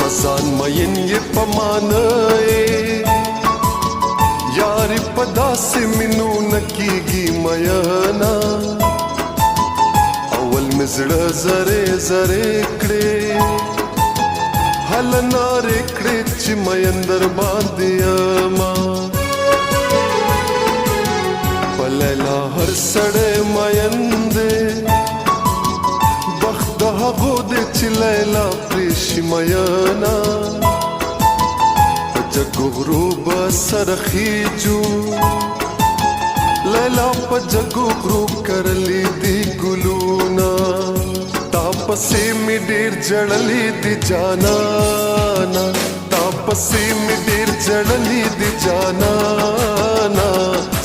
पसान मयन ये पमानए यारी पदा से मिनू नकीगी मयना अवल में जड़ा जरे जरे कड़े हलना रेकड़े चिमयंदर बांधिया माँ पलैला हर सड़े मयंदे बख्तहा गोदे चिलैला प्रेशिमयना जगुगरू बसरखीजू लैला पजगुगरू करली दी गुलूना तापसी मिडीर जड़ली दी जाना तापसी मिडीर जड़ली दी जाना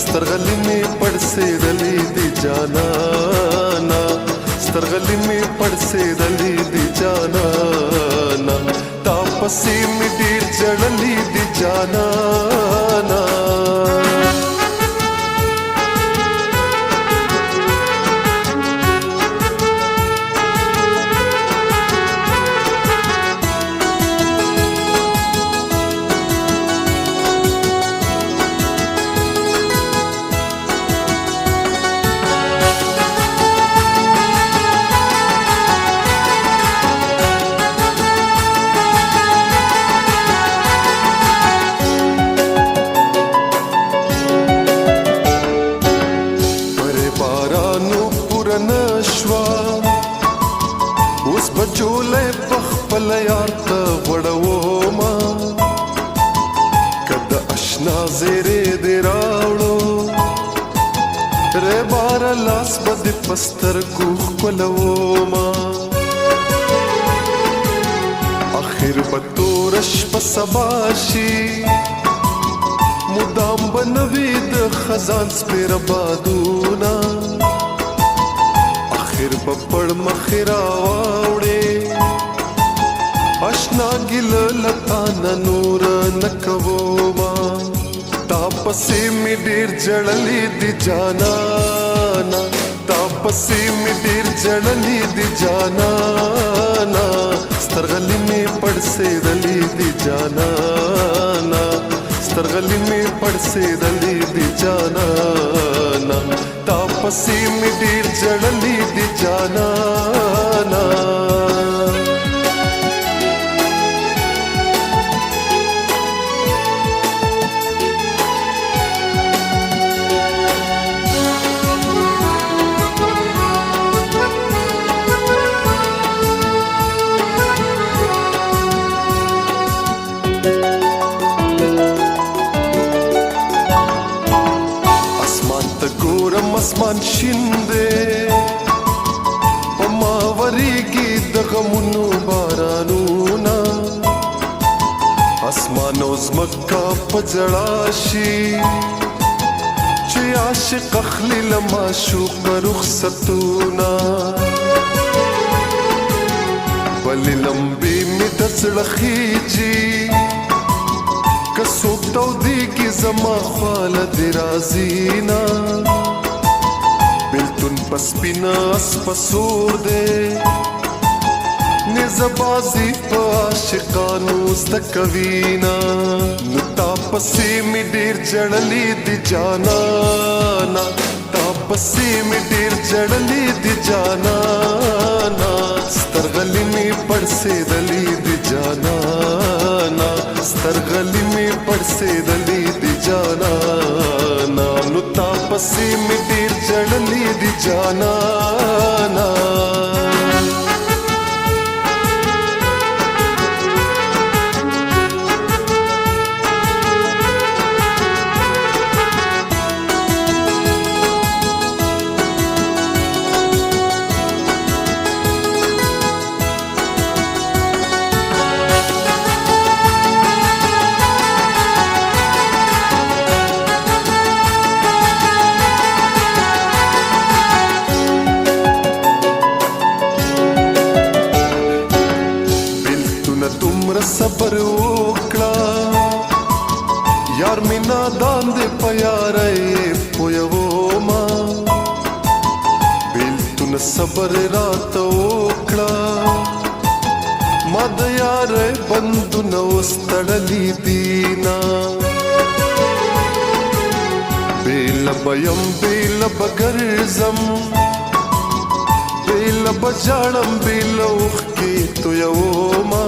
स्तरगली में पड़से दली दी जाना स्तरगली में पड़से दली दी जाना तापसी मिडीर जड़ली दी जाना उस बचोले पखपल यार वड़वोमा कद अशना जेरे देरावड़ो रे बारा लास बद पस्तर कुख पलवोमा आखिर बतोरश पसबाशी मुदाम बनवीद खजान स्पेर बादूना आखिर बपड़ मखिरा वावड़े अशना गिल लताना नूर नकवोमा तापसी मिडीर जड़ली दी जाना तापसी मिडीर जड़ली दी जाना स्तरगली में पड़से दली दी जाना स्तरगली में पड़से दली दी जाना तापसी मिडीर जड़ली दी जाना आसमान शिंदे पमावरीगी दगमुनु बारानूना आसमानो ज़मक्का पजड़ाशी चे आशिक अखली लमाशूक रुखसतूना बली लंबी मिदस लखीजी कसुक तौदी की जमा ख्वाल दिराजीना बिल्तुन पसपिना अस्पसूर दे निज़बाजी पाशिकानू ज़दकवीना तापसी मिडीर जड़ली दी जाना तापसी मिडीर जड़ली दी जाना स्तरगली में पड़से दली दी जाना स्तरगली में पड़से दली दी जाना तापसी मिडीर जड़ली दी जाना دون صبر راته وکړه ما د یارۍ بندونه اوس تړلي دینا بېله به یم بېله به ګرځم بېله به ژاړم بېله اوښکې تویومه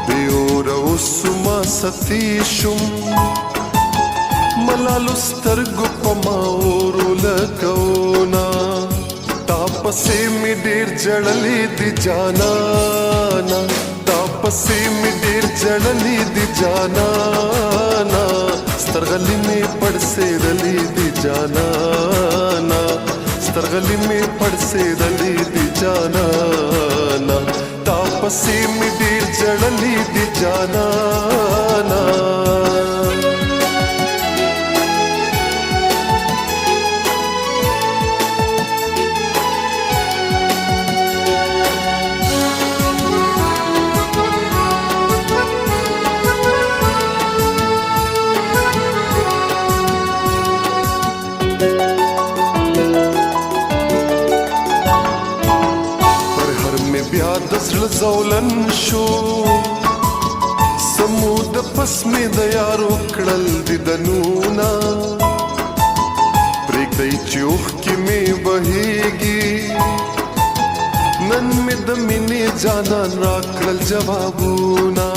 بې اوره اوسومه ستی شم ملالو سترګو په ما اور ولګوونه تا پسې مې ډېر ژړلي دي جانانه تا پسې مې ډېر ژړلي دي جانانه سترغلي مې پړسېدلي دي جانانه سترغلي مې پړسېدلي دي جانانه تا پسې مې ډېر ژړلي دي جانانه بیا د زړه زولن شو سمود پس مې د یارو کړل دیدنونه پرېږدئ چې اوښکې مې بهیږي نن مې د مینې جانان راکړل جوابونه